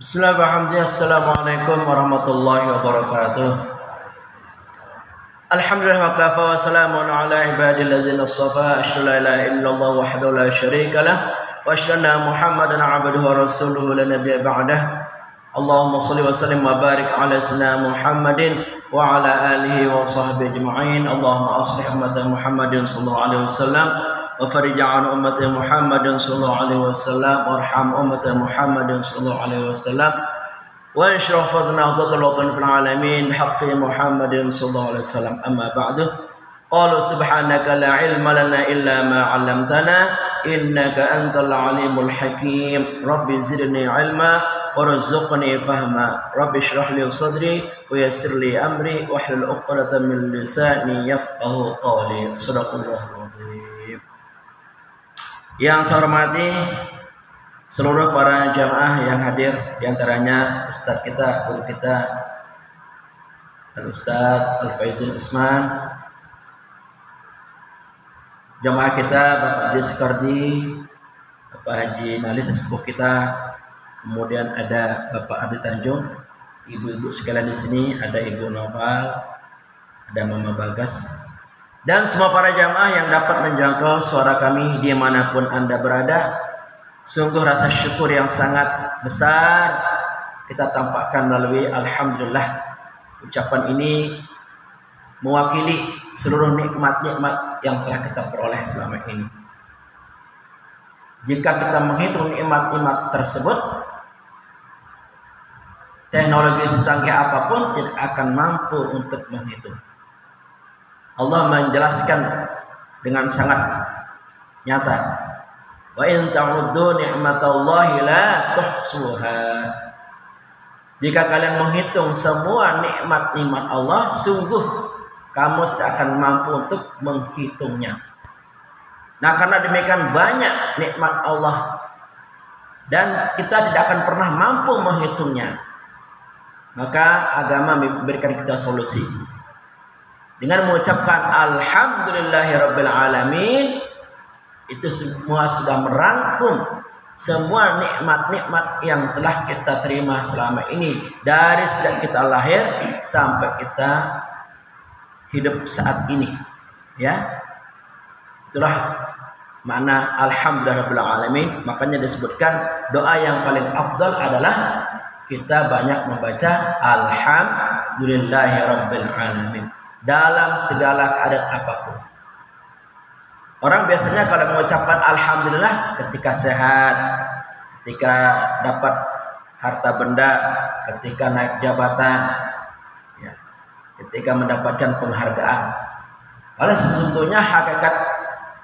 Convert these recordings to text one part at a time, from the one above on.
Bismillahirrahmanirrahim. Assalamualaikum warahmatullahi wabarakatuh. Alhamdulillah wa kafa wa salamun ala ibadil ladzina istafa. Asyhadu an la ilaha illallah wahdahu la syarika lah wa asyhadu anna Muhammadan abduhu wa rasuluhu la nabiyya ba'dah. Allahumma shalli wa sallim wa barik ala sayyidina Muhammadin wa ala alihi wa sahbihi ajma'in. Allahumma aslih ummata Muhammadin sallallahu alaihi wasallam wa farij an ummati Muhammadin sallallahu alaihi wasallam warham ummati Muhammadin sallallahu alaihi wasallam wa inshrah fadna hadatul watan fil alamin haqqi Muhammadin sallallahu alaihi wasallam. Amma ba'du. Qalu subhanaka la ilma lana illa ma 'allamtana innaka antal alimul hakim. Rabbi zidni ilma warzuqni fahma. Rabbi shrah li sadri wa yassir li amri wahlul 'uqdatam min lisani yafqahu qawli. Shadaqallahu Yang saya hormati seluruh para jamaah yang hadir, diantaranya Ustadz kita, guru kita, Al-Ustadz Al-Faizul Usman, jamaah kita Bapak Haji Sekardi, Bapak Haji Nalis sesepuh kita, kemudian ada Bapak Abdi Tanjung, ibu-ibu sekalian di sini, ada Ibu Noval, ada Mama Bagas, dan semua para jamaah yang dapat menjangkau suara kami dimanapun Anda berada. Sungguh rasa syukur yang sangat besar kita tampakkan melalui Alhamdulillah. Ucapan ini mewakili seluruh nikmat-nikmat yang telah kita peroleh selama ini. Jika kita menghitung nikmat-nikmat tersebut, teknologi secanggih apapun tidak akan mampu untuk menghitung. Allah menjelaskan dengan sangat nyata, wa in ta'uddu ni'matallahi la tuhsuha. Jika kalian menghitung semua nikmat-nikmat Allah, sungguh kamu tidak akan mampu untuk menghitungnya. Nah, karena demikian banyak nikmat Allah dan kita tidak akan pernah mampu menghitungnya, maka agama memberikan kita solusi dengan mengucapkan alhamdulillahirabbil alamin. Itu semua sudah merangkum semua nikmat-nikmat yang telah kita terima selama ini, dari sejak kita lahir sampai kita hidup saat ini, ya. Itulah makna alhamdulillahirabbil alamin. Makanya disebutkan doa yang paling afdal adalah kita banyak membaca alhamdulillahirabbil alamin dalam segala keadaan apapun. Orang biasanya kalau mengucapkan alhamdulillah ketika sehat, ketika dapat harta benda, ketika naik jabatan, ya, ketika mendapatkan penghargaan. Padahal sesungguhnya hakikat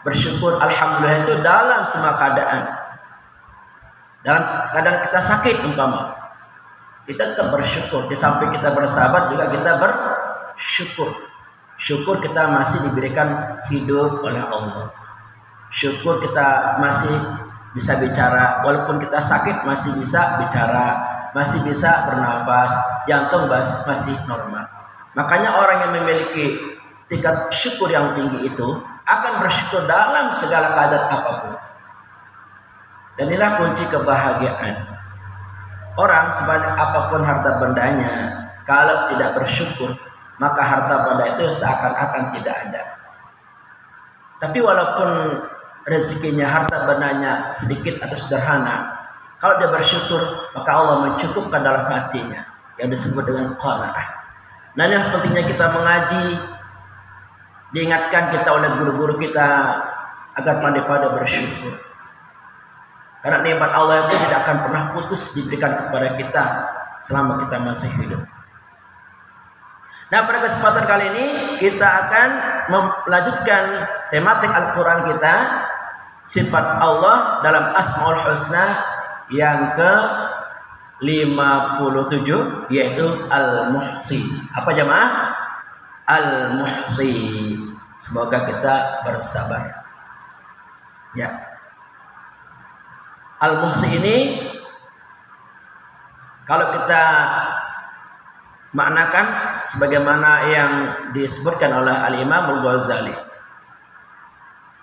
bersyukur alhamdulillah itu dalam semua keadaan. Dalam keadaan kita sakit umpama, kita tetap bersyukur. Di samping kita bersahabat juga kita bersyukur. Syukur kita masih diberikan hidup oleh Allah. Syukur kita masih bisa bicara, walaupun kita sakit masih bisa bicara, masih bisa bernafas, jantung masih normal. Makanya orang yang memiliki tingkat syukur yang tinggi itu akan bersyukur dalam segala keadaan apapun. Dan inilah kunci kebahagiaan. Orang sebanyak apapun harta bendanya, kalau tidak bersyukur, maka harta benda itu seakan-akan tidak ada. Tapi walaupun rezekinya, harta bendanya sedikit atau sederhana, kalau dia bersyukur, maka Allah mencukupkan dalam hatinya, yang disebut dengan qanaah. Nah, ini pentingnya kita mengaji, diingatkan kita oleh guru-guru kita agar pandai-pandai bersyukur. Karena nikmat Allah itu tidak akan pernah putus diberikan kepada kita selama kita masih hidup. Nah, pada kesempatan kali ini kita akan melanjutkan tematik Al-Quran kita, sifat Allah dalam Asmaul Husna yang ke-57, yaitu Al-Muhsi. Apa jamaah? Al-Muhsi. Semoga kita bersabar. Ya. Al-Muhsi ini kalau kita maknakan sebagaimana yang disebutkan oleh Al-Imam Al-Ghazali.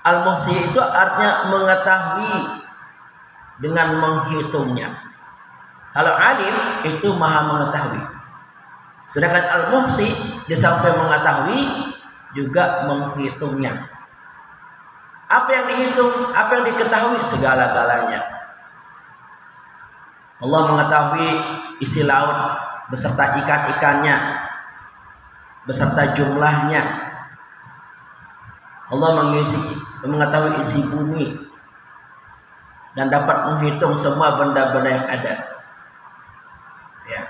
Al-Muhsi itu artinya mengetahui dengan menghitungnya. Kalau alim itu maha mengetahui. Sedangkan al-muhsi dia sampai mengetahui juga menghitungnya. Apa yang dihitung, apa yang diketahui, segala-galanya. Allah mengetahui isi laut beserta ikan-ikannya, beserta jumlahnya. Allah mengetahui isi bumi dan dapat menghitung semua benda-benda yang ada. Ya.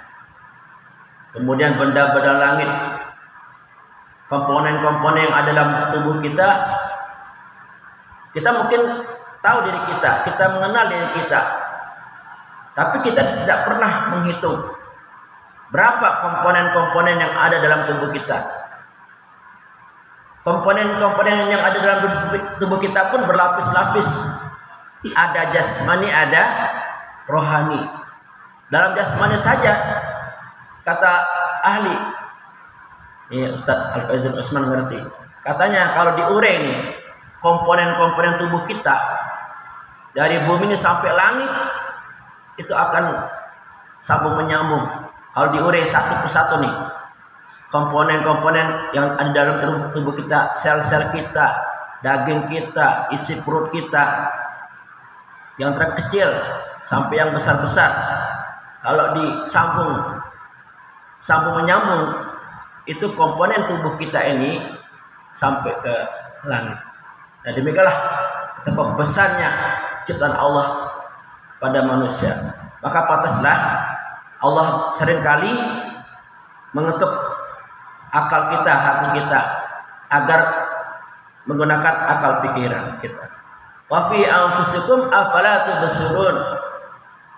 Kemudian benda-benda langit, komponen-komponen yang ada dalam tubuh kita, kita mungkin tahu diri kita mengenal diri kita, tapi kita tidak pernah menghitung berapa komponen-komponen yang ada dalam tubuh kita. Komponen-komponen yang ada dalam tubuh kita pun berlapis-lapis. Ada jasmani, ada rohani. Dalam jasmani saja, kata ahli, ini Ustaz Al-Faizul Usman ngerti, katanya kalau diure ini komponen-komponen tubuh kita dari bumi ini sampai langit itu akan sambung menyambung. Kalau diure satu persatu nih, komponen-komponen yang ada dalam tubuh kita, sel-sel kita, daging kita, isi perut kita, yang terkecil sampai yang besar-besar, kalau disambung menyambung, itu komponen tubuh kita ini sampai ke langit. Nah, demikianlah betapa besarnya ciptaan Allah pada manusia. Maka pantaslah Allah seringkali mengetuk akal kita, hati kita, agar menggunakan akal pikiran kita. Wa fi anfusikum afala tubsirun.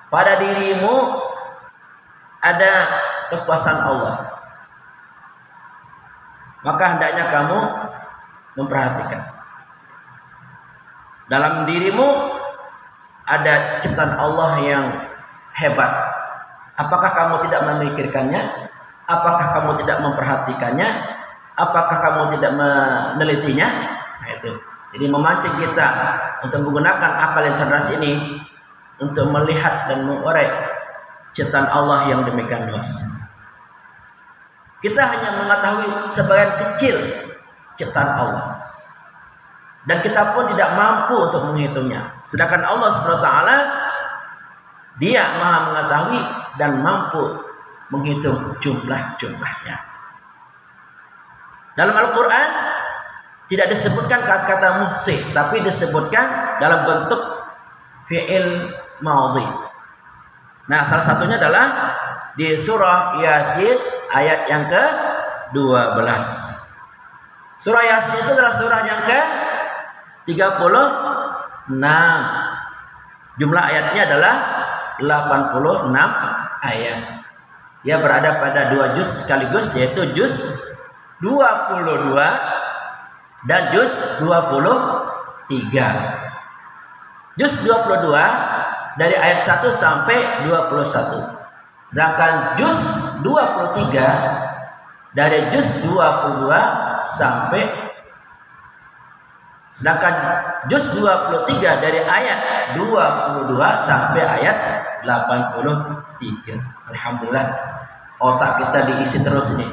Pada dirimu ada kekuasaan Allah, maka hendaknya kamu memperhatikan. Dalam dirimu ada ciptaan Allah yang hebat. Apakah kamu tidak memikirkannya? Apakah kamu tidak memperhatikannya? Apakah kamu tidak menelitinya? Nah, itu. Jadi memancing kita untuk menggunakan akal yang cerdas ini untuk melihat dan mengurai ciptaan Allah yang demikian luas. Kita hanya mengetahui sebagian kecil ciptaan Allah, dan kita pun tidak mampu untuk menghitungnya. Sedangkan Allah SWT, Dia maha mengetahui dan mampu menghitung jumlah-jumlahnya. Dalam Al-Quran tidak disebutkan kata-kata muhsi, tapi disebutkan dalam bentuk fi'il madhi. Nah, salah satunya adalah di surah Yasin ayat yang ke-12. Surah Yasin itu adalah surah yang ke-36. Jumlah ayatnya adalah 86 ayat. Dia berada pada 2 juz sekaligus, yaitu juz 22 dan juz 23. Juz 22 dari ayat 1 sampai 21. Sedangkan juz 23 dari juz 22 sampai sedangkan juz 23 dari ayat 22 sampai ayat 83. Alhamdulillah, otak kita diisi terus ini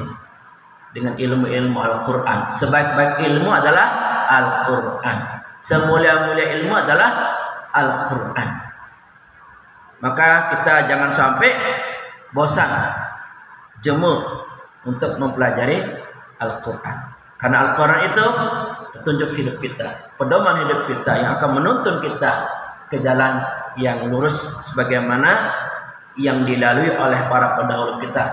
dengan ilmu-ilmu Al-Quran. Sebaik-baik ilmu adalah Al-Quran. Semulia-mulia ilmu adalah Al-Quran. Maka kita jangan sampai bosan, jemu untuk mempelajari Al-Quran. Karena Al-Quran itu petunjuk hidup kita, pedoman hidup kita yang akan menuntun kita ke jalan yang lurus sebagaimana yang dilalui oleh para pendahulu kita,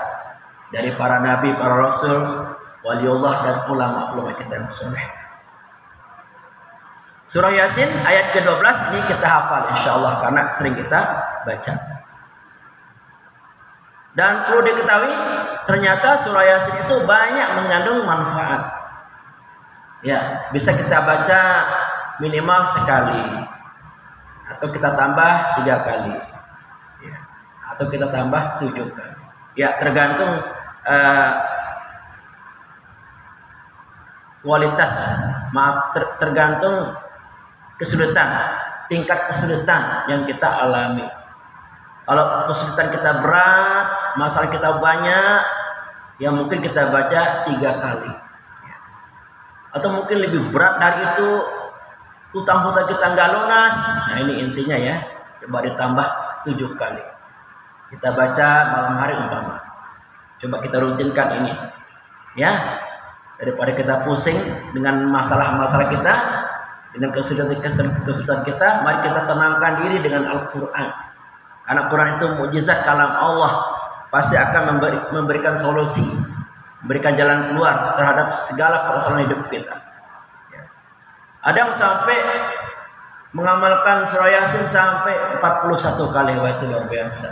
dari para nabi, para rasul, waliullah dan ulama-ulama kita yang soleh. Surah Yasin ayat ke-12 ini kita hafal insyaallah karena sering kita baca. Dan perlu diketahui, ternyata surah Yasin itu banyak mengandung manfaat. Ya, bisa kita baca minimal sekali, atau kita tambah 3 kali, ya, atau kita tambah 7 kali. Ya, tergantung kualitas, tergantung kesulitan, tingkat kesulitan yang kita alami. Kalau kesulitan kita berat, masalah kita banyak, ya mungkin kita baca 3 kali. Atau mungkin lebih berat dari itu, hutang-hutang kita nggak lunas. Nah ini intinya ya, coba ditambah 7 kali. Kita baca malam hari umpama. Coba kita rutinkan ini, ya. Daripada kita pusing dengan masalah-masalah kita, dengan kesulitan kita, mari kita tenangkan diri dengan Al-Quran. Karena Quran itu mukjizat kalam Allah, pasti akan memberikan solusi, memberikan jalan keluar terhadap segala persoalan hidup kita. Ada yang sampai mengamalkan surah Yasin sampai 41 kali, wah itu luar biasa.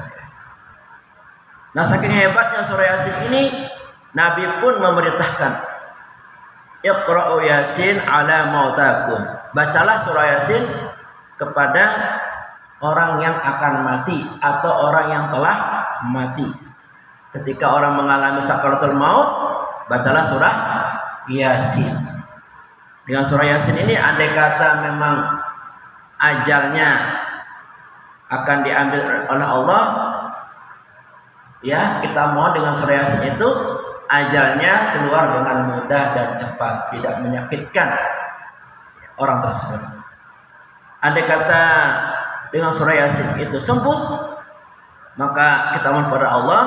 Nah saking hebatnya surah Yasin ini, Nabi pun memerintahkan, Iqra'u Yasin ala mautakum. Bacalah surah Yasin kepada orang yang akan mati atau orang yang telah mati. Ketika orang mengalami sakaratul maut, bacalah surah Yasin. Dengan surah Yasin ini andai kata memang ajalnya akan diambil oleh Allah, ya kita mohon dengan surah Yasin itu ajalnya keluar dengan mudah dan cepat, tidak menyakitkan orang tersebut. Andai kata dengan surah Yasin itu sembuh, maka kita mohon kepada Allah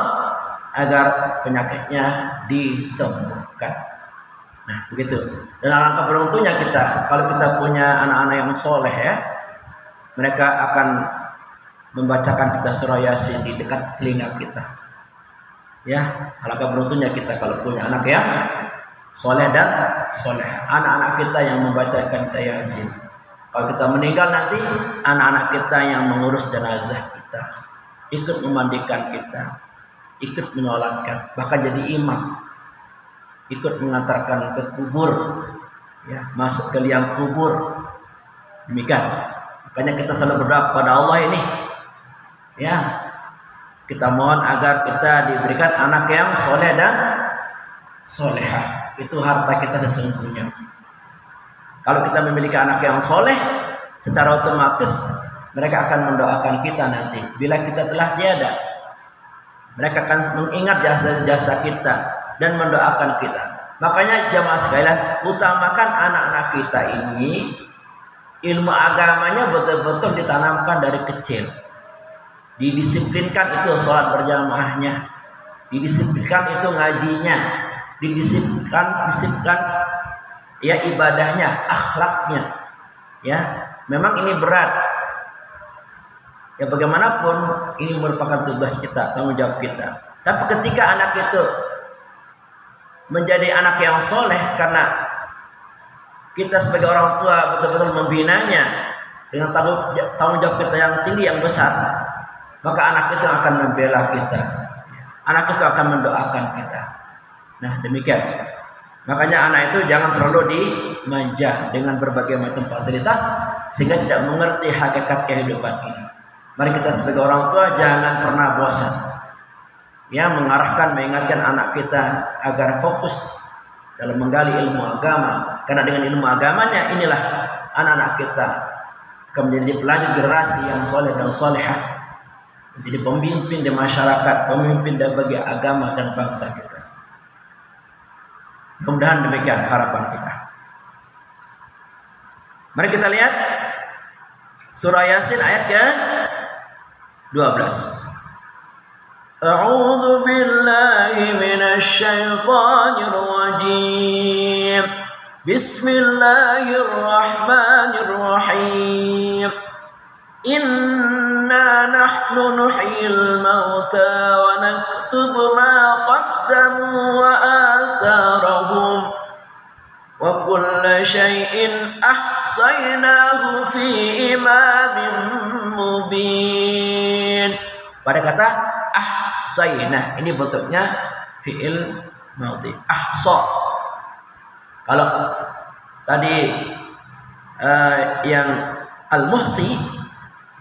agar penyakitnya disembuhkan. Nah begitu. Dan alangkah beruntungnya kita kalau kita punya anak-anak yang soleh ya, mereka akan membacakan kita surah Yasin di dekat telinga kita. Ya, alangkah beruntungnya kita kalau punya anak yang soleh dan soleh. Anak-anak kita yang membacakan kita Yasin. Kalau kita meninggal nanti, anak-anak kita yang mengurus jenazah kita, ikut memandikan kita, ikut menyolatkan, bahkan jadi imam, ikut mengantarkan ke kubur, ya, masuk ke liang kubur. Demikian. Makanya kita selalu berdoa kepada Allah ini, ya, kita mohon agar kita diberikan anak yang soleh dan solehah. Itu harta kita sesungguhnya. Kalau kita memiliki anak yang soleh, secara otomatis mereka akan mendoakan kita nanti. Bila kita telah tiada, mereka akan mengingat jasa-jasa kita dan mendoakan kita. Makanya jamaah sekalian, utamakan anak-anak kita ini ilmu agamanya betul-betul ditanamkan dari kecil. Didisiplinkan itu sholat berjamaahnya, didisiplinkan itu ngajinya, didisiplinkan ya ibadahnya, akhlaknya. Ya, memang ini berat. Ya bagaimanapun ini merupakan tugas kita, tanggung jawab kita. Tapi ketika anak itu menjadi anak yang soleh karena kita sebagai orang tua betul-betul membinanya dengan tanggung jawab kita yang tinggi, yang besar, maka anak itu akan membela kita, anak itu akan mendoakan kita. Nah demikian. Makanya anak itu jangan terlalu dimanja dengan berbagai macam fasilitas sehingga tidak mengerti hakikat kehidupan ini. Mari kita sebagai orang tua jangan pernah bosan, ya, mengarahkan, mengingatkan anak kita agar fokus dalam menggali ilmu agama. Karena dengan ilmu agamanya inilah anak-anak kita akan menjadi pelanjut generasi yang soleh dan solehah, menjadi pemimpin di masyarakat, pemimpin dan bagi agama dan bangsa kita. Mudah-mudahan demikian harapan kita. Mari kita lihat surah Yasin ayat ke-12. A'udzu billahi minasy syaithanir rajim. Bismillahirrahmanirrahim. Inna nahnu nuhyil mauta wa naktubu ma qaddamu wa atharahum wa kulla syai'in ahsaynahu fi imamin mubin. Pada kata ahsayna ini bentuknya fi'il madhi, ahsa. Kalau tadi yang al-muhsi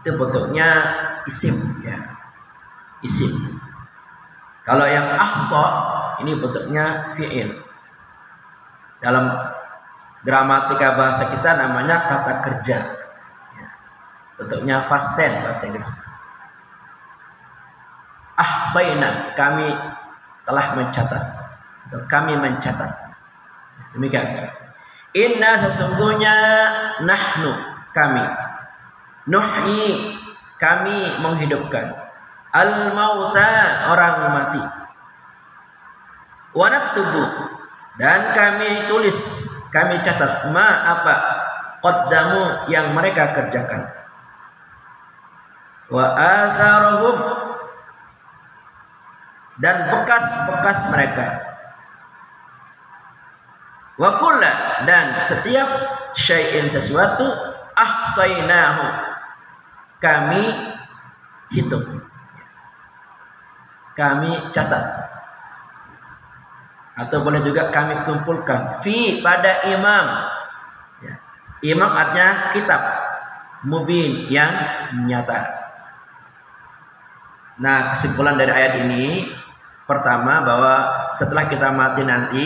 itu bentuknya isim, ya, isim. Kalau yang ahsa ini bentuknya fi'il. Dalam gramatika bahasa kita namanya kata kerja, ya. Bentuknya past tense bahasa Inggris. ahsayna, kami telah mencatat. Kami mencatat. Demikian. Inna, sesungguhnya, nahnu, kami, nuhyi, kami menghidupkan, al-mauta, orang mati, wa naktubu, dan kami tulis, kami catat, ma, apa, qaddamu, yang mereka kerjakan, wa atharahum, dan bekas-bekas mereka, wa kulla, dan setiap syai'in, sesuatu, ahsaynahu, kami hitung, kami catat, atau boleh juga kami kumpulkan, fi, pada imam, ya. Imam artinya kitab, mubin, yang nyata. Nah, kesimpulan dari ayat ini, pertama, bahwa setelah kita mati nanti,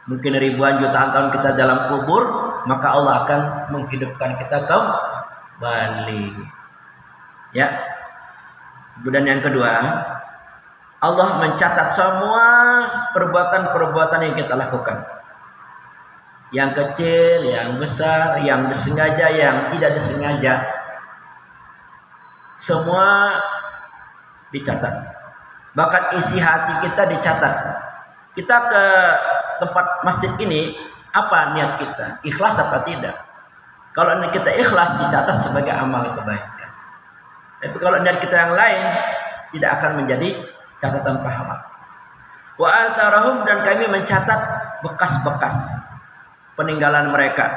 mungkin ribuan jutaan tahun kita dalam kubur, maka Allah akan menghidupkan kita kembali. Ya. Kemudian yang kedua, Allah mencatat semua perbuatan-perbuatan yang kita lakukan. Yang kecil, yang besar, yang disengaja, yang tidak disengaja. Semua dicatat. Bahkan isi hati kita dicatat. Kita ke tempat masjid ini, apa niat kita? Ikhlas apa tidak? Kalau niat kita ikhlas, dicatat sebagai amal kebaikan. Tapi kalau niat kita yang lain, tidak akan menjadi catatan pahala. Wa atharahum, dan kami mencatat bekas-bekas peninggalan mereka,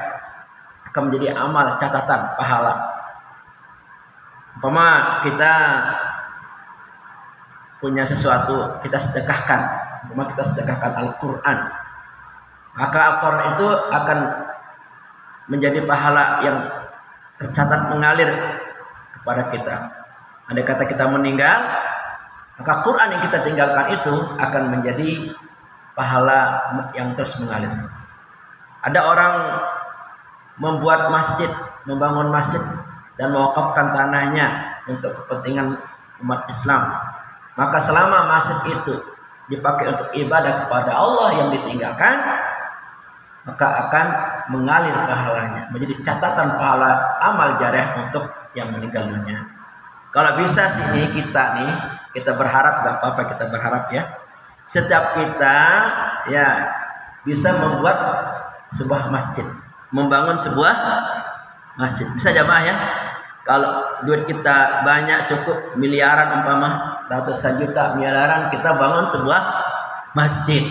akan menjadi amal catatan pahala. Umpama kita punya sesuatu, kita sedekahkan, umpama kita sedekahkan Al-Quran, maka Al-Quran itu akan menjadi pahala yang tercatat mengalir kepada kita. Andai kata kita meninggal, maka Quran yang kita tinggalkan itu akan menjadi pahala yang terus mengalir. Ada orang membuat masjid, membangun masjid, dan mewakafkan tanahnya untuk kepentingan umat Islam. Maka selama masjid itu dipakai untuk ibadah kepada Allah yang ditinggalkan, maka akan mengalir pahalanya, menjadi catatan pahala amal jareh untuk yang meninggal dunia. Kalau bisa sini kita berharap, gak apa-apa kita berharap ya. Setiap kita ya bisa membuat sebuah masjid, membangun sebuah masjid. Bisa jamaah ya. Kalau duit kita banyak, cukup miliaran, umpama ratusan juta, miliaran, kita bangun sebuah masjid.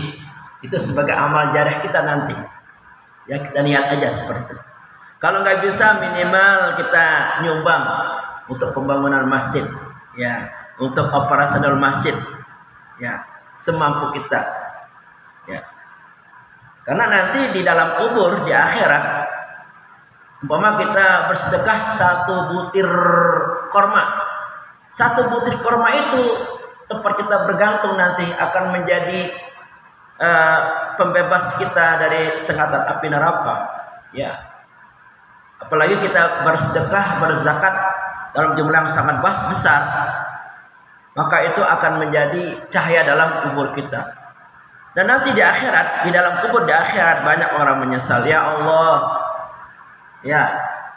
Itu sebagai amal jareh kita nanti. Ya, kita niat aja seperti itu. Kalau nggak bisa, minimal kita nyumbang untuk pembangunan masjid, ya, untuk operasional masjid, ya, semampu kita, ya. Karena nanti di dalam kubur, di akhirat, umpama kita bersedekah 1 butir korma, 1 butir korma itu tempat kita bergantung nanti akan menjadi pembebas kita dari sengatan api neraka, ya. Apalagi kita bersedekah, berzakat dalam jumlah yang sangat besar, maka itu akan menjadi cahaya dalam kubur kita. Dan nanti di akhirat, di dalam kubur di akhirat, banyak orang menyesal, ya Allah, ya,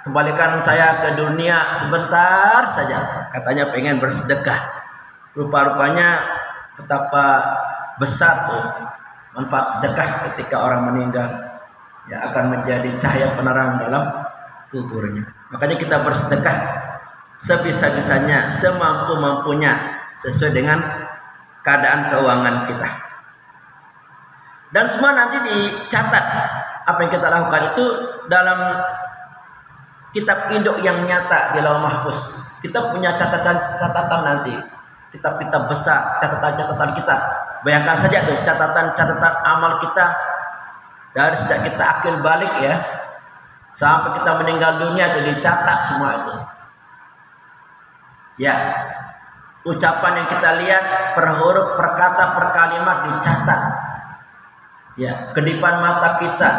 kembalikan saya ke dunia sebentar saja. Katanya pengen bersedekah. Rupa-rupanya betapa besar tuh manfaat sedekah ketika orang meninggal, ya, akan menjadi cahaya penerang dalam kuburnya. Makanya kita bersedekah sebisa-bisanya, semampu-mampunya, sesuai dengan keadaan keuangan kita. Dan semua nanti dicatat. Apa yang kita lakukan itu dalam kitab induk yang nyata di Lauh Mahfuz. Kita punya catatan-catatan nanti, kitab-kitab besar, catatan-catatan kita. Bayangkan saja tuh catatan-catatan amal kita dari sejak kita akil balik ya, sampai kita meninggal dunia itu dicatat semua itu. Ya, ucapan yang kita lihat, per huruf, per kata, per kalimat dicatat. Ya, kedipan mata kita,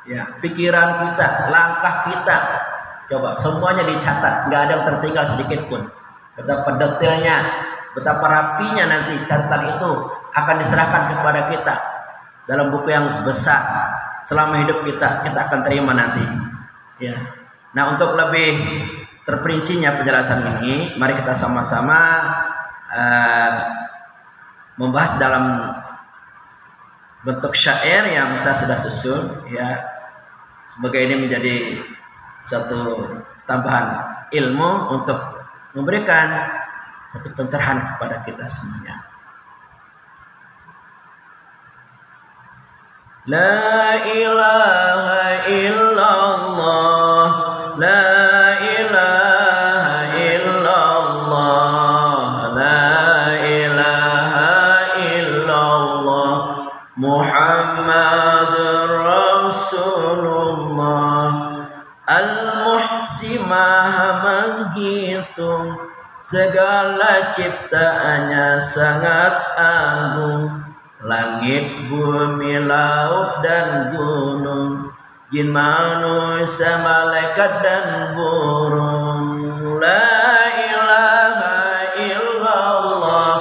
ya, pikiran kita, langkah kita, coba semuanya dicatat, nggak ada yang tertinggal sedikit pun. Betapa detailnya betapa rapinya nanti catatan itu akan diserahkan kepada kita dalam buku yang besar. Selama hidup kita akan terima nanti. Ya. Nah, untuk lebih terperincinya penjelasan ini, mari kita sama-sama membahas dalam bentuk syair yang saya sudah susun, ya. Semoga ini menjadi suatu tambahan ilmu untuk memberikan satu pencerahan kepada kita semuanya. La ilaha illallah, la ilaha illallah, la ilaha illallah, Muhammadur Rasulullah. Al-Muhsi Maha menghitung segala ciptaannya sangat agung. Langit, bumi, laut dan gunung, jin, manusia, malaikat dan burung. La ilaha illallah,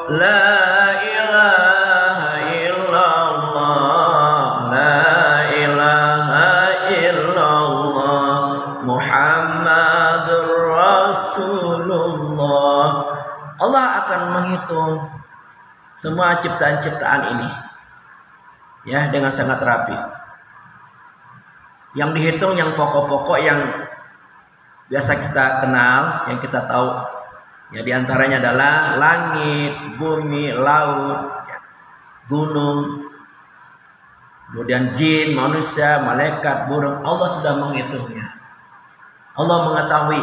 la ilaha illallah, la ilaha illallah, Muhammadur Rasulullah. Allah akan menghitung semua ciptaan-ciptaan ini, ya, dengan sangat rapi. Yang dihitung yang pokok-pokok yang biasa kita kenal, yang kita tahu, ya, diantaranya adalah langit, bumi, laut, ya, gunung, kemudian jin, manusia, malaikat, burung. Allah sudah menghitungnya. Allah mengetahui,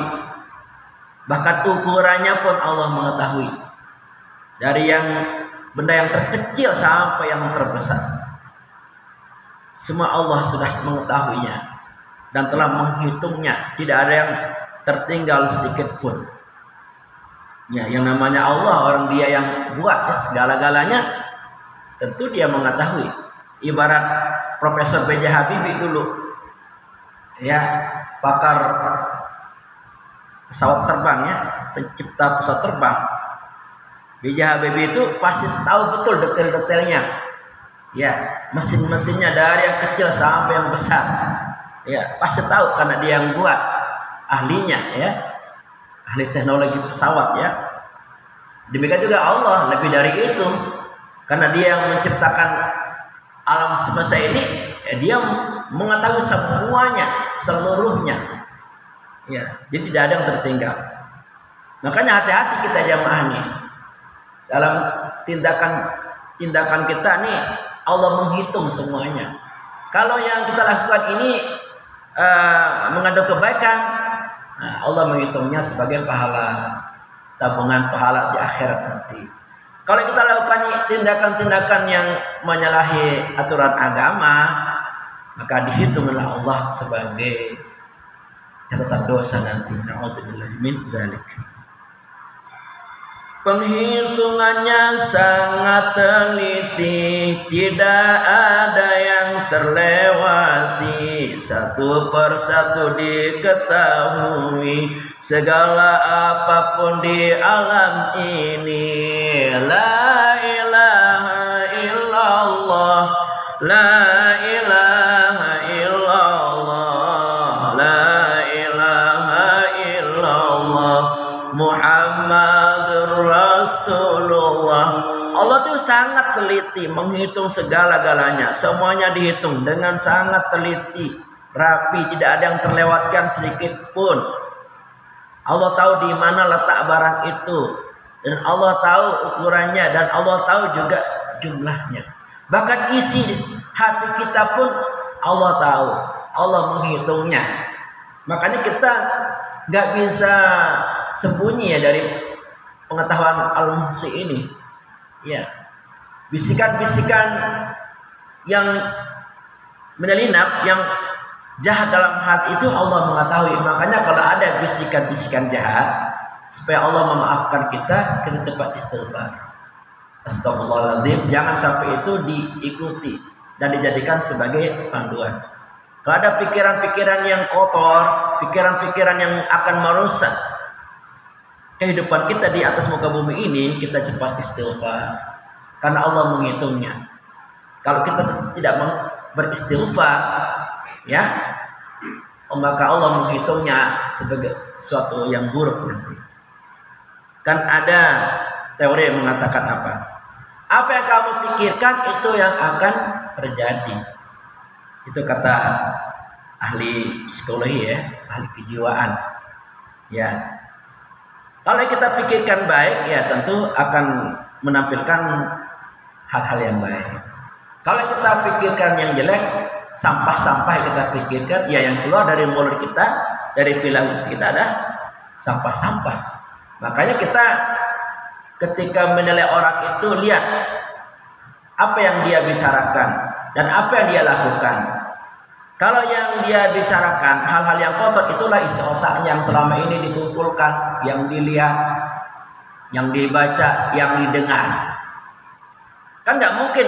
bahkan ukurannya pun Allah mengetahui, dari yang benda yang terkecil sampai yang terbesar. Semua Allah sudah mengetahuinya dan telah menghitungnya. Tidak ada yang tertinggal sedikit pun. Ya, yang namanya Allah, orang Dia yang buat segala-galanya, tentu Dia mengetahui. Ibarat Profesor B.J. Habibie dulu, ya, pakar pesawat terbang, ya, pencipta pesawat terbang. B.J. Habibie itu pasti tahu betul detail-detailnya, ya, mesin-mesinnya dari yang kecil sampai yang besar, ya, pasti tahu karena dia yang buat, ahlinya, ya, ahli teknologi pesawat, ya. Demikian juga Allah, lebih dari itu, karena Dia yang menciptakan alam semesta ini, ya, Dia mengetahui semuanya, seluruhnya, ya, jadi tidak ada yang tertinggal. Makanya hati-hati kita jamaah nih. Dalam tindakan kita nih, Allah menghitung semuanya. Kalau yang kita lakukan ini mengandung kebaikan, nah, Allah menghitungnya sebagai pahala, tabungan pahala di akhirat nanti. Kalau kita lakukan tindakan-tindakan yang menyalahi aturan agama, maka dihitunglah Allah sebagai catatan dosa nanti. Na'udzubillah min dzalik. Penghitungannya sangat teliti, tidak ada yang terlewati, satu persatu diketahui, segala apapun di alam ini. La ilaha illallah, la ilaha illallah, la ilaha illallah, Muhammadur Rasulullah. Allah itu sangat teliti menghitung segala-galanya. Semuanya dihitung dengan sangat teliti, rapi, tidak ada yang terlewatkan sedikit pun. Allah tahu di mana letak barang itu, dan Allah tahu ukurannya, dan Allah tahu juga jumlahnya. Bahkan isi hati kita pun Allah tahu. Allah menghitungnya. Makanya kita nggak bisa sembunyi, ya, dari pengetahuan Al-Muhsi ini, ya. Bisikan-bisikan yang menyelinap, yang jahat dalam hati itu Allah mengetahui. Makanya kalau ada bisikan-bisikan jahat, supaya Allah memaafkan kita tempat istighfar, astagfirullahaladzim, jangan sampai itu diikuti dan dijadikan sebagai panduan. Kalau ada pikiran-pikiran yang kotor, pikiran-pikiran yang akan merusak kehidupan kita di atas muka bumi ini, kita cepat istighfar. Karena Allah menghitungnya. Kalau kita tidak beristighfar, ya, maka Allah menghitungnya sebagai sesuatu yang buruk nanti. Kan ada teori yang mengatakan apa? Apa yang kamu pikirkan itu yang akan terjadi. Itu kata ahli psikologi ya, ahli kejiwaan. Ya. Kalau kita pikirkan baik, ya tentu akan menampilkan hal-hal yang baik. Kalau kita pikirkan yang jelek, sampah-sampah yang kita pikirkan, ya yang keluar dari mulut kita, dari pilar kita ada sampah-sampah. Makanya kita ketika menilai orang itu, lihat apa yang dia bicarakan dan apa yang dia lakukan. Kalau yang dia bicarakan hal-hal yang kotor, itulah isi otaknya yang selama ini dikumpulkan, yang dilihat, yang dibaca, yang didengar. Kan nggak mungkin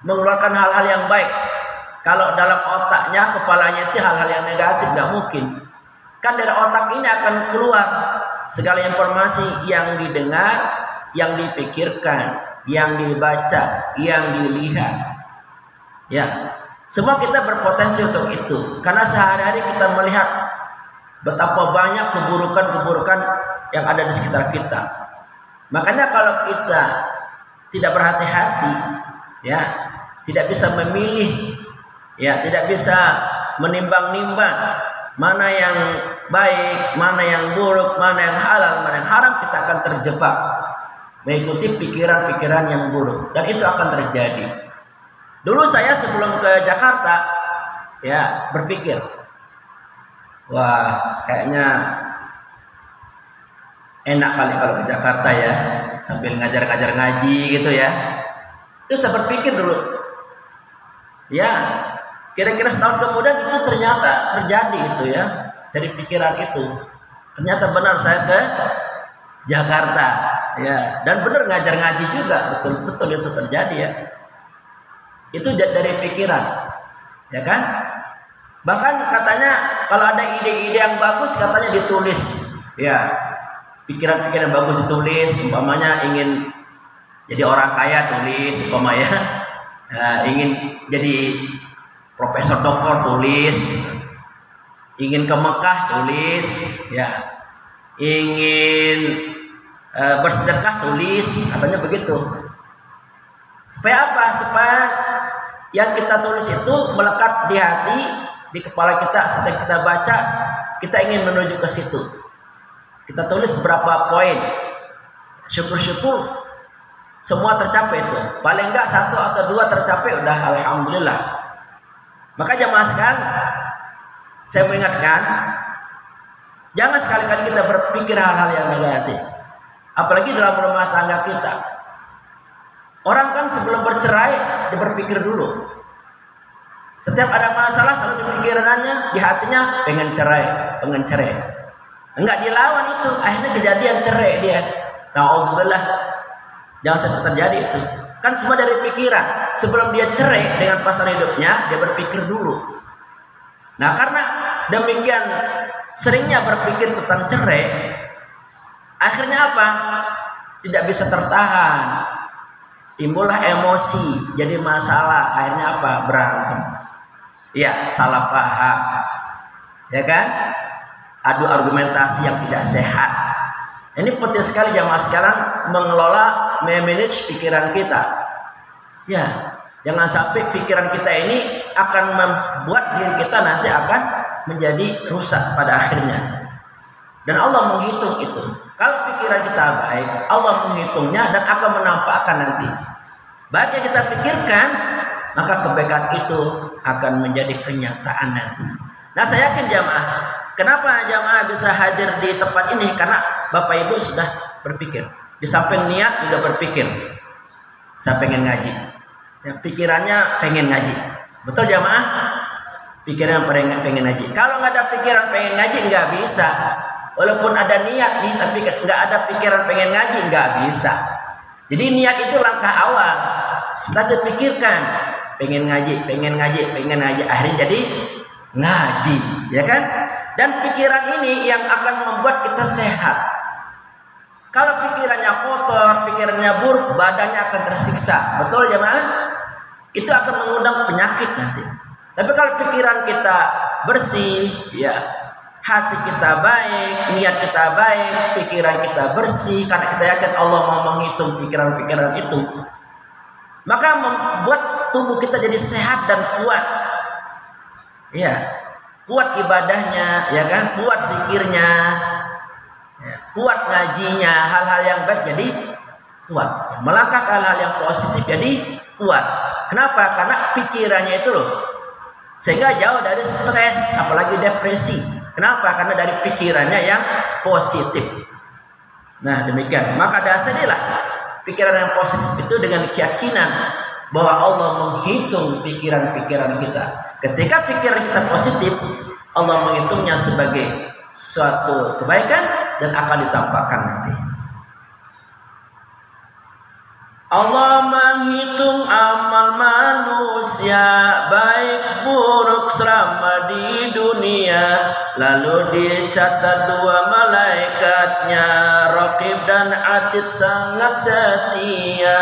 mengeluarkan hal-hal yang baik kalau dalam otaknya, kepalanya itu hal-hal yang negatif, nggak mungkin. Kan dari otak ini akan keluar segala informasi yang didengar, yang dipikirkan, yang dibaca, yang dilihat. Ya, semua kita berpotensi untuk itu. Karena sehari-hari kita melihat betapa banyak keburukan-keburukan yang ada di sekitar kita. Makanya kalau kita tidak berhati-hati, ya, tidak bisa memilih, ya, tidak bisa menimbang-nimbang mana yang baik, mana yang buruk, mana yang halal, mana yang haram, kita akan terjebak mengikuti pikiran-pikiran yang buruk, dan itu akan terjadi. Dulu saya sebelum ke Jakarta, ya, berpikir, wah, kayaknya enak kali kalau ke Jakarta ya, sambil ngajar-ngajar ngaji gitu ya. Itu saya berpikir dulu. Ya, kira-kira setahun kemudian itu ternyata terjadi itu ya, dari pikiran itu. Ternyata benar saya ke Jakarta, ya, dan benar ngajar ngaji juga, betul-betul itu terjadi ya. Itu dari pikiran, ya kan? Bahkan katanya kalau ada ide-ide yang bagus, katanya ditulis, ya, pikiran-pikiran bagus ditulis. Umpamanya ingin jadi orang kaya, tulis, umpamanya ingin jadi profesor doktor, tulis, ingin ke Mekah, tulis, ya, ingin bersedekah, tulis, katanya begitu. Supaya apa? Supaya yang kita tulis itu melekat di hati, di kepala kita. Setelah kita baca, kita ingin menuju ke situ. Kita tulis berapa poin. Syukur-syukur semua tercapai itu. Paling enggak 1 atau 2 tercapai, udah alhamdulillah. Maka jamaah sekalian, saya mengingatkan, jangan sekali-kali kita berpikir hal-hal yang negatif. Apalagi dalam rumah tangga kita. Orang kan sebelum bercerai, dia berpikir dulu. Setiap ada masalah selalu dipikirannya, di hatinya pengen cerai. Enggak dilawan itu, akhirnya kejadian cerai dia. Na'udzubillah, jangan sampai terjadi itu. Kan semua dari pikiran. Sebelum dia cerai dengan pasangan hidupnya, dia berpikir dulu. Nah, karena demikian seringnya berpikir tentang cerai, akhirnya apa? Tidak bisa tertahan. Timbullah emosi, jadi masalah, akhirnya apa? Berantem. Ya, salah paham. Ya kan? Adu argumentasi yang tidak sehat. Ini penting sekali jamaah sekarang mengelola, memanage pikiran kita. Ya, jangan sampai pikiran kita ini akan membuat diri kita nanti akan menjadi rusak pada akhirnya. Dan Allah menghitung itu. Kalau pikiran kita baik, Allah menghitungnya dan akan menampakkan nanti. Baik yang kita pikirkan, maka kebaikan itu akan menjadi kenyataan nanti. Nah, saya yakin jamaah, kenapa jamaah bisa hadir di tempat ini? Karena Bapak Ibu sudah berpikir. Di samping niat juga berpikir, saya pengen ngaji. Ya, pikirannya pengen ngaji. Betul jamaah? Pikiran pengen ngaji. Kalau nggak ada pikiran pengen ngaji, nggak bisa. Walaupun ada niat nih, tapi nggak ada pikiran pengen ngaji, nggak bisa. Jadi niat itu langkah awal. Setelah dipikirkan, pengen ngaji, akhirnya jadi ngaji, ya kan? Dan pikiran ini yang akan membuat kita sehat. Kalau pikirannya kotor, pikirannya buruk, badannya akan tersiksa. Betul jemaah? Itu akan mengundang penyakit nanti. Tapi kalau pikiran kita bersih, ya, hati kita baik, niat kita baik, pikiran kita bersih, karena kita yakin Allah mau menghitung pikiran-pikiran itu, maka membuat tubuh kita jadi sehat dan kuat. Ya, kuat ibadahnya, ya kan, kuat zikirnya, ya, kuat ngajinya, hal-hal yang baik jadi kuat. Melangkah ke hal-hal yang positif jadi kuat. Kenapa? Karena pikirannya itu loh, sehingga jauh dari stres, apalagi depresi. Kenapa? Karena dari pikirannya yang positif. Nah demikian. Maka dasarnya pikiran yang positif itu dengan keyakinan bahwa Allah menghitung pikiran-pikiran kita. Ketika pikiran kita positif, Allah menghitungnya sebagai suatu kebaikan dan akan ditampakkan nanti. Allah menghitung amal manusia baik buruk selama di dunia, lalu dicatat dua malaikatnya, Raqib dan Atid sangat setia.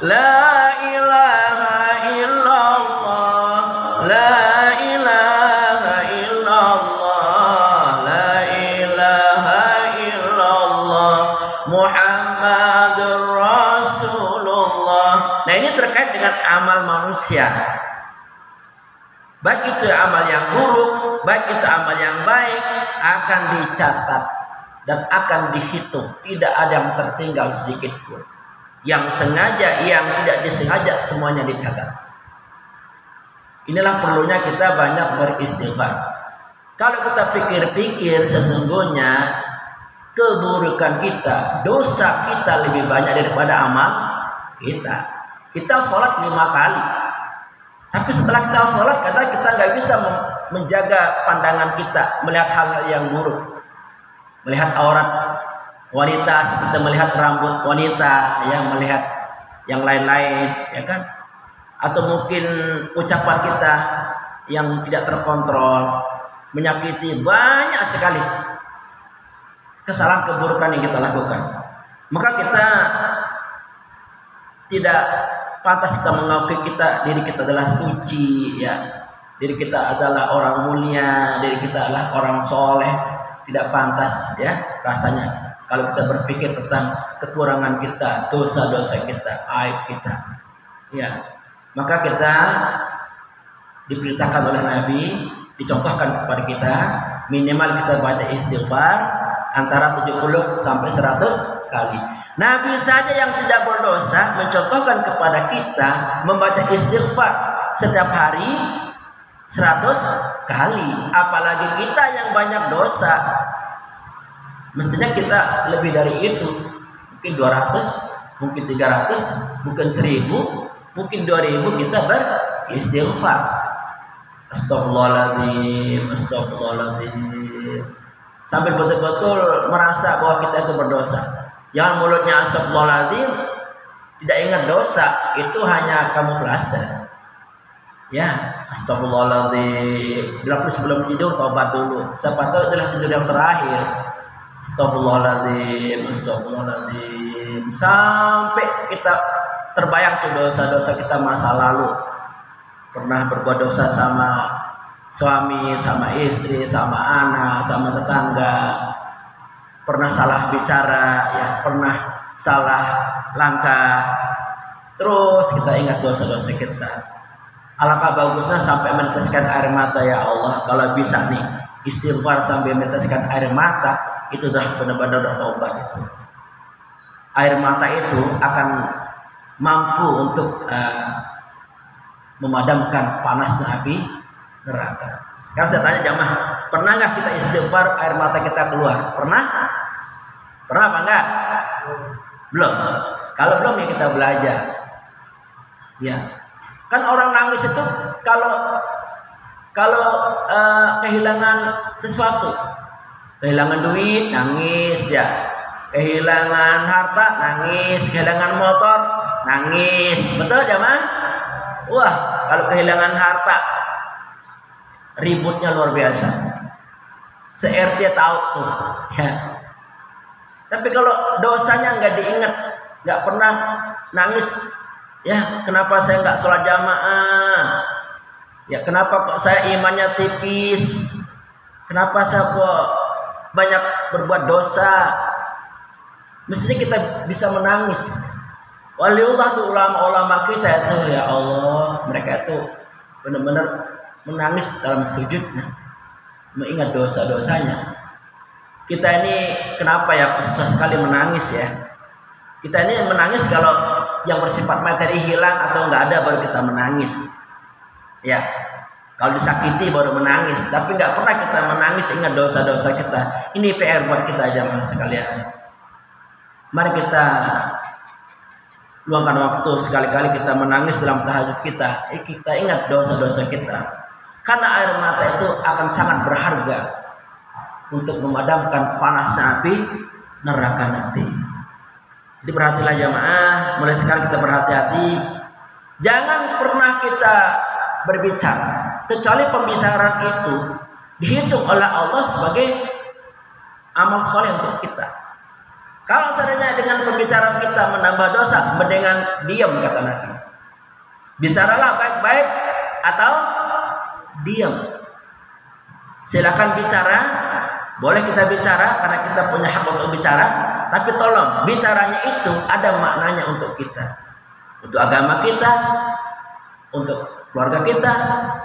La ilaha illallah, la ilaha illallah, la ilaha illallah, Muhammadur Rasul. Nah ini terkait dengan amal manusia. Baik itu amal yang buruk, baik itu amal yang baik, akan dicatat dan akan dihitung. Tidak ada yang tertinggal sedikit pun. Yang sengaja, yang tidak disengaja, semuanya dicatat. Inilah perlunya kita banyak beristighfar. Kalau kita pikir-pikir, sesungguhnya keburukan kita, dosa kita lebih banyak daripada amal kita. Kita sholat 5 kali, tapi setelah kita sholat, kata kita nggak bisa menjaga pandangan kita, melihat hal-hal yang buruk, melihat aurat wanita seperti melihat rambut wanita, ya, melihat yang lain-lain, ya kan? Atau mungkin ucapan kita yang tidak terkontrol, menyakiti, banyak sekali kesalahan keburukan yang kita lakukan. Maka kita tidak pantas kita mengakui diri kita adalah suci, ya, diri kita adalah orang mulia, diri kita adalah orang soleh. Tidak pantas, ya, rasanya kalau kita berpikir tentang kekurangan kita, dosa-dosa kita, aib kita, ya. Maka kita diperintahkan oleh Nabi, dicontohkan kepada kita, minimal kita baca istighfar antara 70 sampai 100 kali. Nabi saja yang tidak berdosa mencontohkan kepada kita membaca istighfar setiap hari 100 kali. Apalagi kita yang banyak dosa. Mestinya kita lebih dari itu. Mungkin 200, mungkin 300, mungkin 1000, mungkin 2000 kita beristighfar. Astagfirullahaladzim, astagfirullahaladzim. Sambil betul-betul merasa bahwa kita itu berdosa. Jangan mulutnya astagfirullahaladzim, tidak ingat dosa, itu hanya kamuflase. Ya, astagfirullahaladzim. Bila sebelum tidur taubat dulu. Siapa tahu itulah tidur yang terakhir. Astagfirullahaladzim, astagfirullahaladzim. Sampai kita terbayang tuh dosa-dosa kita masa lalu. Pernah berbuat dosa sama suami, sama istri, sama anak, sama tetangga. Pernah salah bicara, ya, pernah salah langkah. Terus kita ingat dosa-dosa kita. Alangkah bagusnya sampai meneteskan air mata, ya Allah. Kalau bisa nih istighfar sambil meneteskan air mata, itu dah benar-benar taubat itu. Air mata itu akan mampu untuk memadamkan panasnya api neraka. Sekarang saya tanya jamaah, pernah nggak kita istighfar air mata kita keluar? Pernah? Pernah apa enggak? Belum. Kalau belum ya kita belajar. Ya. Kan orang nangis itu kalau kehilangan sesuatu, kehilangan duit nangis, ya. Kehilangan harta nangis, kehilangan motor nangis. Betul jamaah? Wah, kalau kehilangan harta ributnya luar biasa. Se-RT tahu tuh, ya. Tapi kalau dosanya nggak diingat, nggak pernah nangis, ya kenapa saya nggak sholat jamaah? Ya kenapa kok saya imannya tipis? Kenapa saya kok banyak berbuat dosa? Mestinya kita bisa menangis. Waliullah tuh ulama-ulama kita itu, ya Allah, mereka itu benar-benar menangis dalam sujudnya, mengingat dosa-dosanya. Kita ini kenapa ya susah sekali menangis ya? Kita ini menangis kalau yang bersifat materi hilang atau nggak ada baru kita menangis. Ya, kalau disakiti baru menangis. Tapi nggak pernah kita menangis ingat dosa-dosa kita. Ini PR buat kita jamaah sekalian. Mari kita luangkan waktu sekali-kali kita menangis dalam tahajud kita. Kita ingat dosa-dosa kita. Karena air mata itu akan sangat berharga untuk memadamkan panasnya api neraka nanti. Jadi berhati-hatilah jamaah. Mulai sekarang kita berhati-hati. Jangan pernah kita berbicara kecuali pembicaraan itu dihitung oleh Allah sebagai amal soleh untuk kita. Kalau seandainya dengan pembicaraan kita menambah dosa, mendingan diam kata Nabi. Bicaralah baik-baik atau diam. Silakan bicara, boleh kita bicara karena kita punya hak untuk bicara, tapi tolong bicaranya itu ada maknanya untuk kita, untuk agama kita, untuk keluarga kita,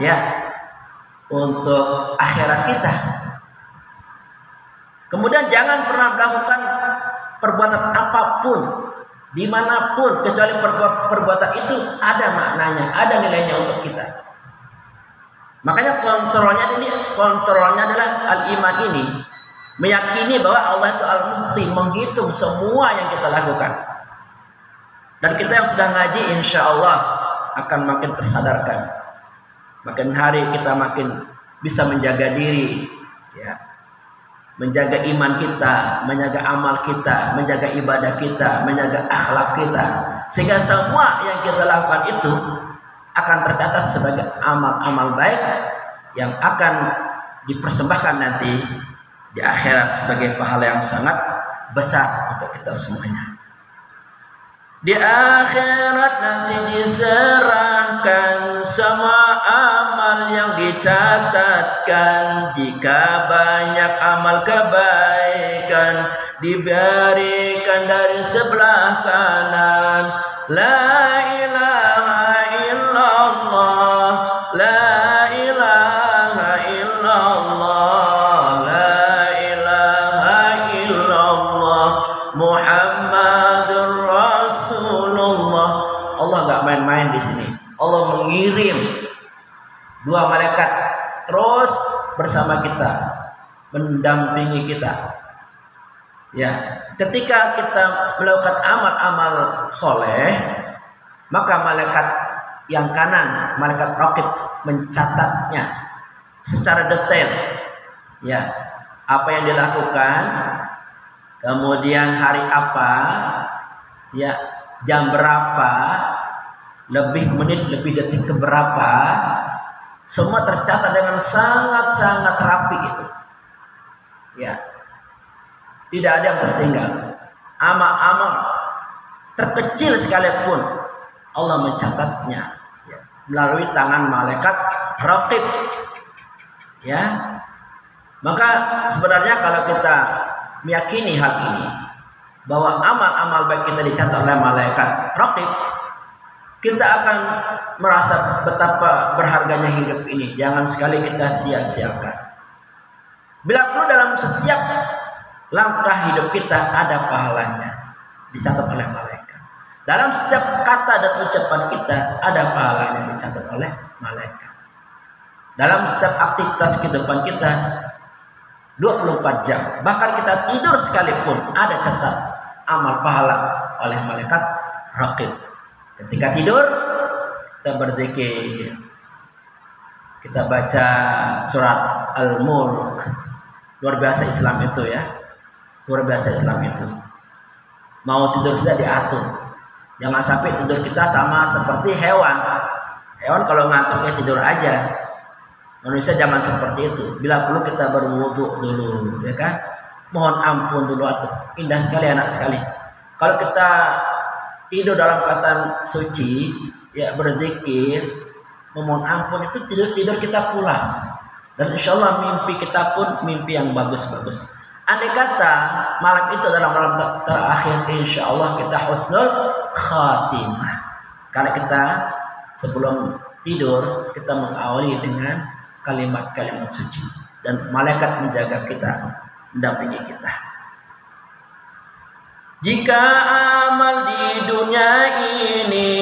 ya, untuk akhirat kita. Kemudian jangan pernah melakukan perbuatan apapun dimanapun kecuali perbuatan itu ada maknanya, ada nilainya untuk kita. Makanya kontrolnya adalah al-iman ini, meyakini bahwa Allah itu al-muhsi, menghitung semua yang kita lakukan. Dan kita yang sudah ngaji insya Allah akan makin tersadarkan, makin hari kita makin bisa menjaga diri, ya, menjaga iman kita, menjaga amal kita, menjaga ibadah kita, menjaga akhlak kita, sehingga semua yang kita lakukan itu akan tercatat sebagai amal-amal baik yang akan dipersembahkan nanti di akhirat sebagai pahala yang sangat besar untuk kita semuanya. Di akhirat nanti diserahkan semua amal yang dicatatkan. Jika banyak amal kebaikan diberikan dari sebelah kanan. La ilaha illallah, la ilaha illallah, la ilaha illallah, Muhammadur Rasulullah. Allah nggak main-main di sini. Allah mengirim 2 malaikat terus bersama kita, mendampingi kita. Ya, ketika kita melakukan amal-amal soleh, maka malaikat yang kanan, malaikat raqib, mencatatnya secara detail. Ya, apa yang dilakukan, kemudian hari apa, ya, jam berapa, lebih menit, lebih detik keberapa, semua tercatat dengan sangat-sangat rapi itu. Ya, tidak ada yang tertinggal. Amal-amal terkecil sekalipun Allah mencatatnya, ya, melalui tangan malaikat raqib. Ya, maka sebenarnya kalau kita meyakini hal ini, bahwa amal-amal baik kita dicatat oleh malaikat raqib, kita akan merasa betapa berharganya hidup ini. Jangan sekali kita sia-siakan. Bila perlu dalam setiap langkah hidup kita ada pahalanya, dicatat oleh malaikat. Dalam setiap kata dan ucapan kita ada pahalanya, dicatat oleh malaikat. Dalam setiap aktivitas kehidupan kita 24 jam, bahkan kita tidur sekalipun ada catat amal pahala oleh malaikat raqib. Ketika tidur kita berzikir, kita baca surat Al-Mulk. Luar biasa Islam itu, ya, luar biasa Islam itu. Mau tidur sudah diatur. Jangan sampai tidur kita sama seperti hewan. Hewan kalau ngantuk ya tidur aja. Manusia jangan seperti itu. Bila perlu kita berwudu dulu, ya kan? mohon ampun dulu atuh. Indah sekali, anak sekali. Kalau kita tidur dalam keadaan suci, ya berzikir, memohon ampun, itu tidur kita pulas. Dan insya Allah mimpi kita pun mimpi yang bagus-bagus. Andai kata malam itu adalah malam terakhir, insya Allah kita husnul khatimah. Karena kita sebelum tidur kita mengawali dengan kalimat-kalimat suci dan malaikat menjaga kita, mendampingi kita. Jika amal di dunia ini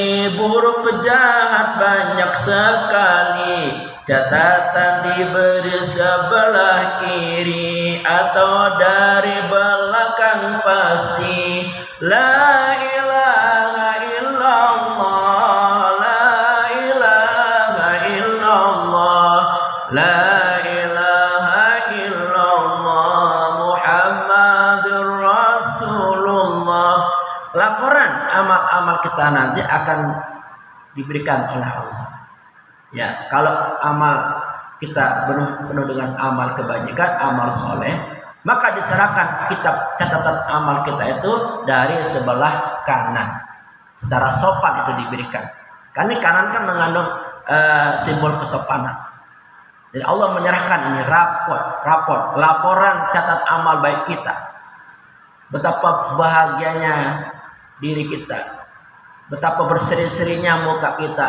buruk pejahat banyak sekali, catatan diberi sebelah kiri atau dari belakang pasti. La ilaha illallah, la ilaha illallah, la ilaha illallah, Muhammadur Rasulullah. Laporan amal-amal kita nanti akan diberikan oleh Allah. Ya, kalau amal kita penuh dengan amal kebajikan, amal soleh, maka diserahkan kitab catatan amal kita itu dari sebelah kanan. Secara sopan itu diberikan. Karena kanan kan mengandung simbol kesopanan. Jadi Allah menyerahkan ini rapor, laporan catat amal baik kita. Betapa bahagianya diri kita, betapa berseri-serinya muka kita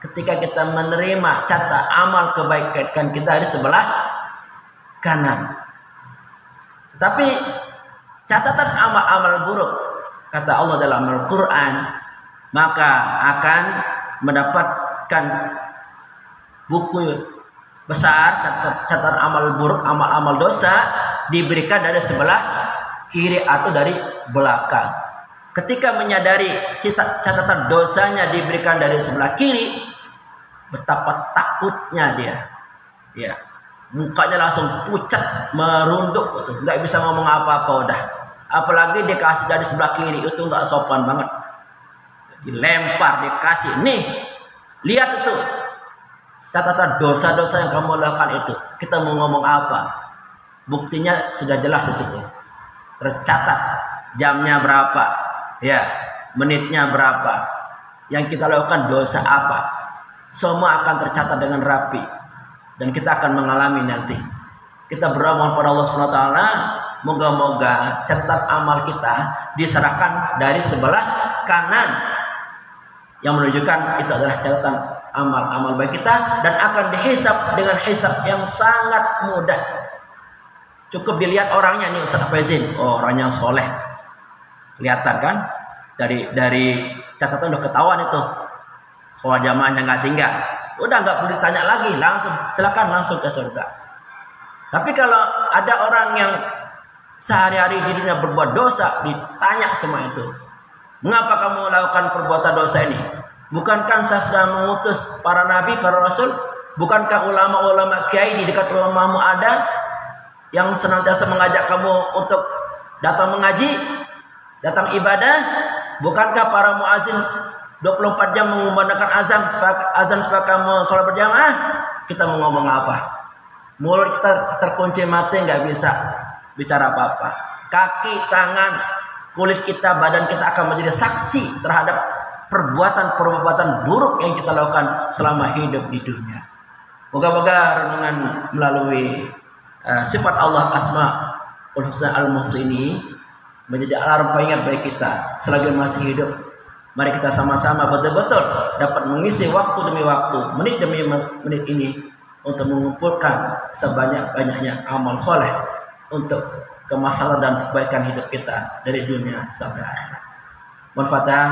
ketika kita menerima catat amal kebaikan kita dari sebelah kanan. Tapi catatan amal-amal buruk, kata Allah dalam Al-Quran, maka akan mendapatkan buku besar catatan amal buruk, amal-amal dosa diberikan dari sebelah kiri atau dari belakang. Ketika menyadari catatan dosanya diberikan dari sebelah kiri, betapa takutnya dia. Ya, mukanya langsung pucat, merunduk, nggak bisa ngomong apa-apa udah. Apalagi dikasih dari sebelah kiri, itu nggak sopan banget. Dilempar, dikasih, nih, lihat itu catatan dosa-dosa yang kamu lakukan itu. Kita mau ngomong apa? Buktinya sudah jelas di situ. Tercatat jamnya berapa, ya, menitnya berapa, yang kita lakukan dosa apa, semua akan tercatat dengan rapi dan kita akan mengalami nanti. Kita berdoa pada Allah SWT, moga-moga catatan amal kita diserahkan dari sebelah kanan yang menunjukkan itu adalah catatan amal-amal baik kita dan akan dihisab dengan hisab yang sangat mudah. Cukup dilihat orangnya, nih Ustaz Faizin, oh, orangnya soleh, kelihatan kan dari catatan udah ketahuan itu soal jamaahnya nggak tinggal, udah nggak perlu ditanya lagi, langsung silakan langsung ke surga. Tapi kalau ada orang yang sehari-hari di dunia berbuat dosa, ditanya semua itu, mengapa kamu melakukan perbuatan dosa ini? Bukankah saya sudah mengutus para nabi, para rasul? Bukankah ulama-ulama kiai di dekat rumahmu ada yang senantiasa mengajak kamu untuk datang mengaji, datang ibadah? Bukankah para muazin 24 jam mengumandangkan azan supaya kamu sholat berjamaah? Kita mau ngomong apa? Mulut kita terkunci mati, nggak bisa bicara apa-apa. Kaki, tangan, kulit kita, badan kita akan menjadi saksi terhadap perbuatan-perbuatan buruk yang kita lakukan selama hidup di dunia. Moga-moga renungan melalui sifat Allah Asmaul Husna Al-Muhsin ini menjadi alarm pengingat bagi kita selagi masih hidup. Mari kita sama-sama betul-betul dapat mengisi waktu demi waktu, menit demi menit ini untuk mengumpulkan sebanyak-banyaknya amal soleh untuk kemaslahatan dan kebaikan hidup kita dari dunia sampai akhirat. Mohon fatah,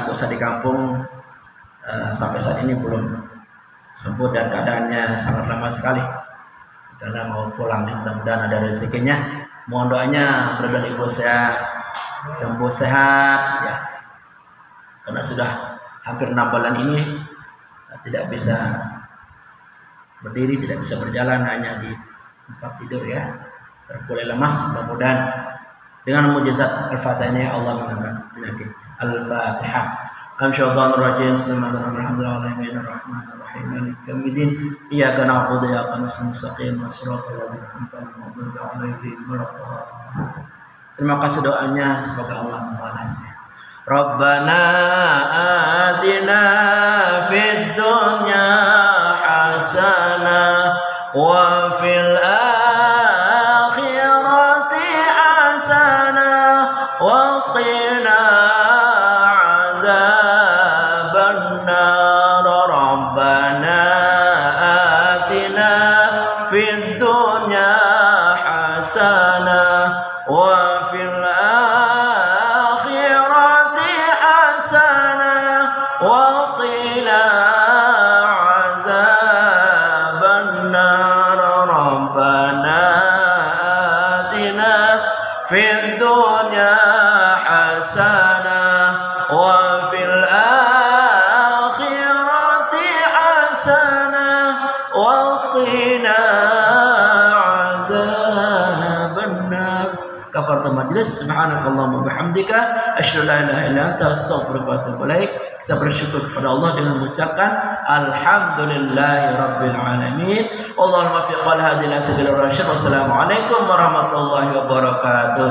ibu saya di kampung sampai saat ini belum sembuh dan keadaannya sangat lama sekali. Karena mau pulang, mudah-mudahan ada rezekinya. Mohon doanya mudah-mudahan ibu saya sembuh sehat, ya. Karena sudah hampir 6 bulan ini tidak bisa berdiri, tidak bisa berjalan, hanya di tempat tidur, ya. Terkulai lemas. Mudah-mudahan dengan mujizat Al-Fatihah Allah mengangkat penyakit. Al-Fatihah. Bismillahirrahmanirrahim. Bismillahirrahmanirrahim. Maliki yaumiddin. Iyyaka na'budu wa iyyaka nasta'in. Shiratal ladzina an'amta 'alaihim ghairil maghdubi 'alaihim waladdallin. Terima kasih doanya, semoga Allah membalasnya. Rabbana atina fid dunya hasanah wa fil akhirati hasanah wa qina adzabannar. Rabbana atina fid dunya hasanah wa fil akhirati hasanah wa qina adzabannar. Rabbana atina fid dunya hasanah wa fil akhirati hasanah wa qina kafaratu majlis. Subhanakallahumma bihamdika asyhadu an la ilaha illa anta astaghfiruka wa atubu ilaik. Kita bersyukur kepada Allah dengan mengucapkan alhamdulillahirabbil alamin. Allahumma fi qala hadina sabilur rasyid. Wassalamualaikum warahmatullahi wabarakatuh.